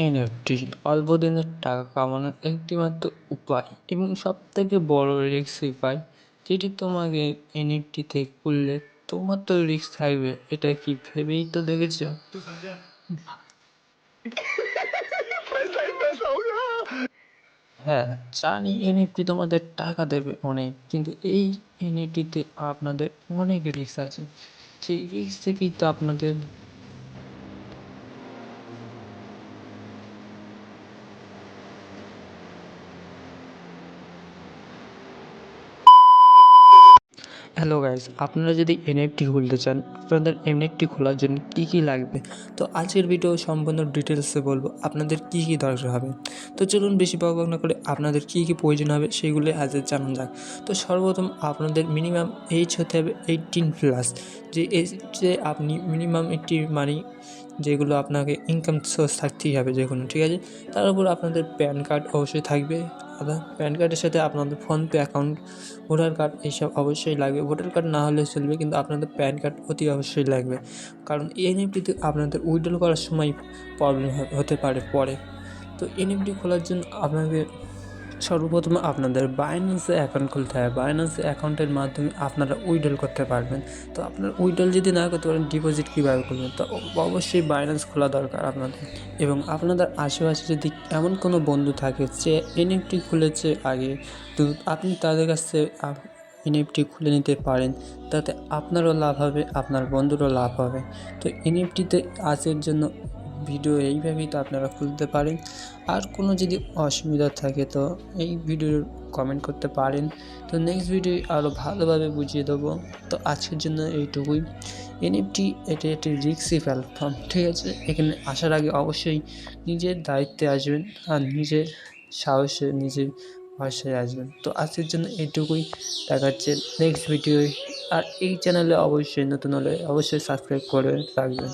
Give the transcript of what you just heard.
NFT অল্প দিনের টাকা কামানোর একটিমাত্র উপায় এবং সবথেকে বড় রিস্ক উপায়, যেটি তোমাকে এনএফটি থেকে খুললে তোমার তো রিস্ক থাকবে, এটা কি ভেবেই তো দেখেছ? হ্যাঁ, জানি এনএফটি তোমাদের টাকা দেবে অনেক, কিন্তু এই এনএফটিতে আপনাদের অনেক রিস্ক আছে। সেই রিস্ক থেকেই তো আপনাদের হ্যালো গাইস, আপনারা যদি এনএফটি খুলতে চান, আপনাদের এনএফটি খোলার জন্য কী কী লাগবে, তো আজকের ভিডিও সম্পূর্ণ ডিটেলসে বলবো আপনাদের কী কী দরকার হবে। তো চলুন বেশি বক না করে আপনাদের কী কী প্রয়োজন হবে সেগুলো আজ জানা যাক। তো সর্বপ্রথম আপনাদের মিনিমাম এজ হতে হবে 18+, যে এজে আপনি মিনিমাম একটি মানি যেগুলো আপনাকে ইনকাম সোর্স থাকতেই হবে যে কোনো, ঠিক আছে। তার উপর আপনাদের প্যান কার্ড অবশ্যই থাকবে। আবার প্যান কার্ডের সাথে আপনাদের ফোনপে অ্যাকাউন্ট, ভোটার কার্ড এইসব অবশ্যই লাগবে। ভোটার কার্ড না হলে চলবে, কিন্তু আপনাদের প্যান কার্ড অতি অবশ্যই লাগবে, কারণ এনএফটিতে আপনাদের উইথড্র করার সময় প্রবলেম হতে পারে পরে। তো এনএফটি খোলার জন্য আপনাকে সর্বপ্রথম আপনাদের বাইন্যান্সে অ্যাকাউন্ট খুলতে হবে। বাইন্যান্সে অ্যাকাউন্টের মাধ্যমে আপনারা উইথড্র করতে পারবেন। তো আপনার উইথড্র যদি না করতে পারেন, ডিপোজিট কীভাবে করবেন? তো অবশ্যই বাইন্যান্স খোলা দরকার আপনাদের। এবং আপনাদের আশেপাশে যদি এমন কোনো বন্ধু থাকে যে এনএফটি খুলেছে আগে, তো আপনি তাদের কাছে এনএফটি খুলে নিতে পারেন, তাতে আপনারও লাভ হবে, আপনার বন্ধুরও লাভ হবে। তো এনএফটিতে আজকের জন্য ভিডিও এইভাবেই তো আপনারা খুলতে পারেন। আর কোনো যদি অসুবিধা থাকে তো এই ভিডিওর কমেন্ট করতে পারেন। তো নেক্সট ভিডিও আরও ভালোভাবে বুঝিয়ে দেবো। তো আজকের জন্য এইটুকুই। এনএফটি এটি একটি রিস্কি প্ল্যাটফর্ম, ঠিক আছে। এখানে আসার আগে অবশ্যই নিজের দায়িত্বে আসবেন আর নিজের সাহসে, নিজের ভরসায় আসবেন। তো আজকের জন্য এইটুকুই, দেখা হচ্ছে নেক্সট ভিডিওয়। আর এই চ্যানেলে অবশ্যই নতুন হলে অবশ্যই সাবস্ক্রাইব করে রাখবেন।